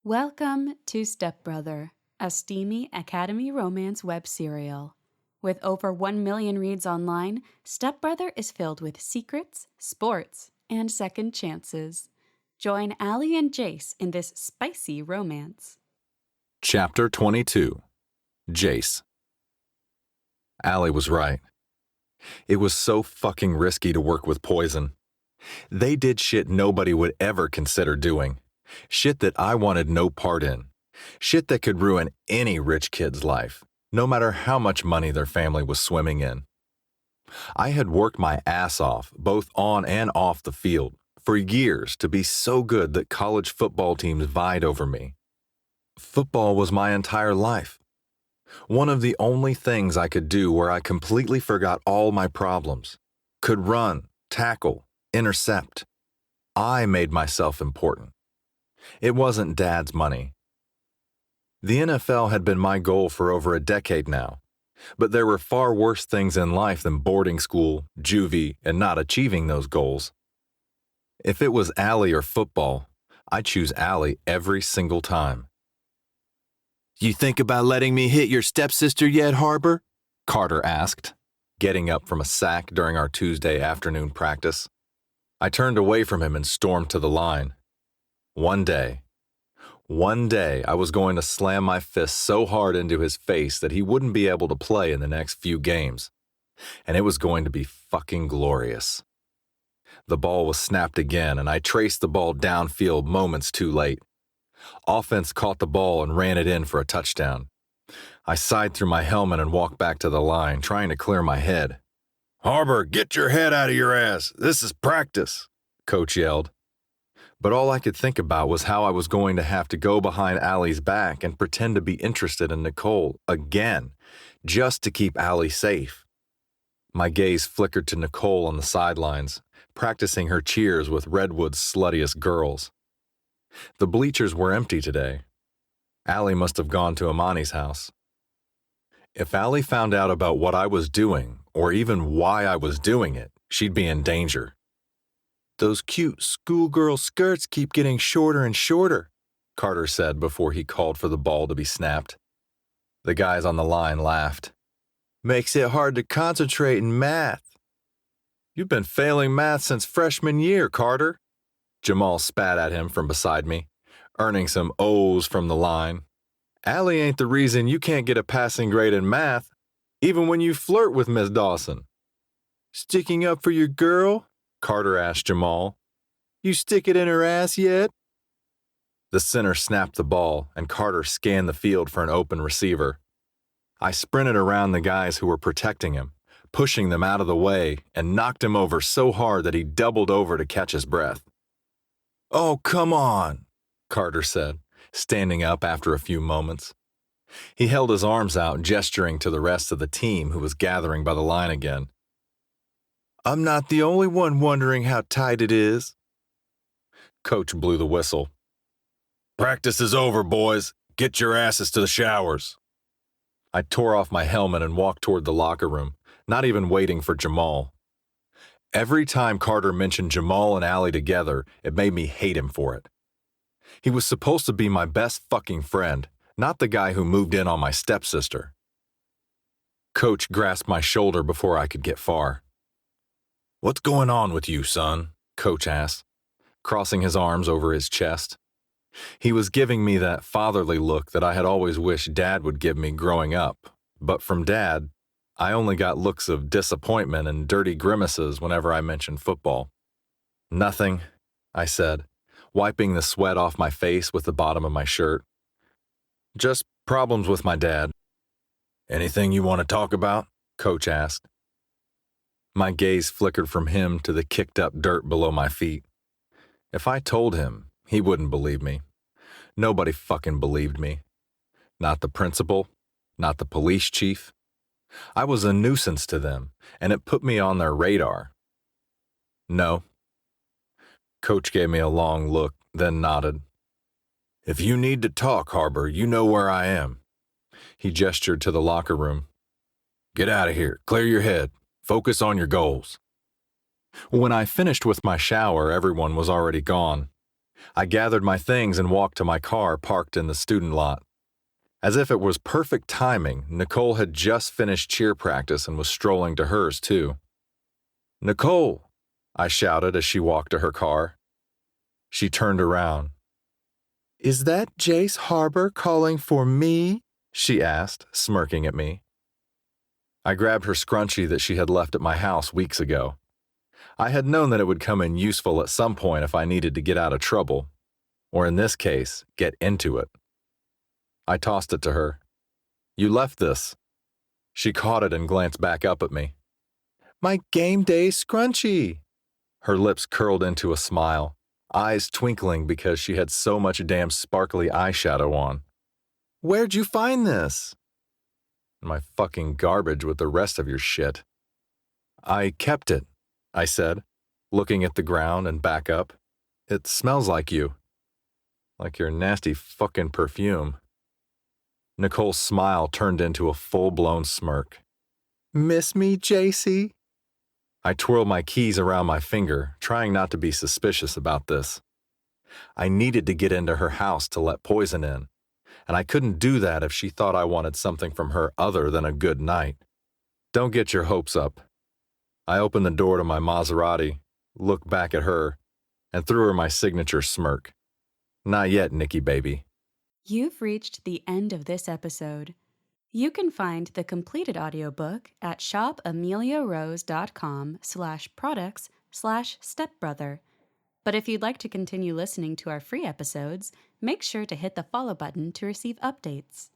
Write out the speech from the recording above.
Welcome to Stepbrother, a steamy Academy romance web serial. With over 1 million reads online, Stepbrother is filled with secrets, sports, and second chances. Join Allie and Jace in this spicy romance. Chapter 22. Jace. Allie was right. It was so fucking risky to work with poison. They did shit nobody would ever consider doing. Shit that I wanted no part in. Shit that could ruin any rich kid's life, no matter how much money their family was swimming in. I had worked my ass off, both on and off the field, for years to be so good that college football teams vied over me. Football was my entire life. One of the only things I could do where I completely forgot all my problems. Could run, tackle, intercept. I made myself important. It wasn't Dad's money. The NFL had been my goal for over a decade now, but there were far worse things in life than boarding school, juvie, and not achieving those goals. If it was Allie or football, I'd choose Allie every single time. You think about letting me hit your stepsister yet, Harbor? Carter asked, getting up from a sack during our Tuesday afternoon practice. I turned away from him and stormed to the line. One day I was going to slam my fist so hard into his face that he wouldn't be able to play in the next few games. And it was going to be fucking glorious. The ball was snapped again, and I traced the ball downfield moments too late. Offense caught the ball and ran it in for a touchdown. I sighed through my helmet and walked back to the line, trying to clear my head. "Harbor, get your head out of your ass. This is practice," Coach yelled. But all I could think about was how I was going to have to go behind Allie's back and pretend to be interested in Nicole again, just to keep Allie safe. My gaze flickered to Nicole on the sidelines, practicing her cheers with Redwood's sluttiest girls. The bleachers were empty today. Allie must have gone to Amani's house. If Allie found out about what I was doing, or even why I was doing it, she'd be in danger. Those cute schoolgirl skirts keep getting shorter and shorter, Carter said before he called for the ball to be snapped. The guys on the line laughed. Makes it hard to concentrate in math. You've been failing math since freshman year, Carter. Jamal spat at him from beside me, earning some O's from the line. Allie ain't the reason you can't get a passing grade in math, even when you flirt with Miss Dawson. Sticking up for your girl? Carter asked Jamal. You stick it in her ass yet? The center snapped the ball, and Carter scanned the field for an open receiver. I sprinted around the guys who were protecting him, pushing them out of the way, and knocked him over so hard that he doubled over to catch his breath. "Oh, come on," Carter said, standing up after a few moments. He held his arms out, gesturing to the rest of the team who was gathering by the line again. "I'm not the only one wondering how tight it is." Coach blew the whistle. "Practice is over, boys. Get your asses to the showers." I tore off my helmet and walked toward the locker room, not even waiting for Jamal. Every time Carter mentioned Jamal and Allie together, it made me hate him for it. He was supposed to be my best fucking friend, not the guy who moved in on my stepsister. Coach grasped my shoulder before I could get far. "What's going on with you, son?" Coach asked, crossing his arms over his chest. He was giving me that fatherly look that I had always wished Dad would give me growing up, but from Dad, I only got looks of disappointment and dirty grimaces whenever I mentioned football. "Nothing," I said, wiping the sweat off my face with the bottom of my shirt. "Just problems with my dad." "Anything you want to talk about?" Coach asked. My gaze flickered from him to the kicked-up dirt below my feet. If I told him, he wouldn't believe me. Nobody fucking believed me. Not the principal, not the police chief. I was a nuisance to them, and it put me on their radar. "No." Coach gave me a long look, then nodded. "If you need to talk, Harbor, you know where I am." He gestured to the locker room. "Get out of here. Clear your head. Focus on your goals." When I finished with my shower, everyone was already gone. I gathered my things and walked to my car parked in the student lot. As if it was perfect timing, Nicole had just finished cheer practice and was strolling to hers, too. "Nicole!" I shouted as she walked to her car. She turned around. "Is that Jace Harbor calling for me?" she asked, smirking at me. I grabbed her scrunchie that she had left at my house weeks ago. I had known that it would come in useful at some point if I needed to get out of trouble, or in this case, get into it. I tossed it to her. "You left this." She caught it and glanced back up at me. "My game day scrunchie." Her lips curled into a smile, eyes twinkling because she had so much damn sparkly eyeshadow on. "Where'd you find this?" "My fucking garbage with the rest of your shit." "I kept it," I said, looking at the ground and back up. "It smells like you. Like your nasty fucking perfume." Nicole's smile turned into a full-blown smirk. "Miss me, JC?" I twirled my keys around my finger, trying not to be suspicious about this. I needed to get into her house to let Poison in, and I couldn't do that if she thought I wanted something from her other than a good night. Don't get your hopes up. I opened the door to my Maserati, looked back at her, and threw her my signature smirk. "Not yet, Nikki baby." You've reached the end of this episode. You can find the completed audiobook at shopameliarose.com/products/stepbrother. But if you'd like to continue listening to our free episodes, make sure to hit the follow button to receive updates.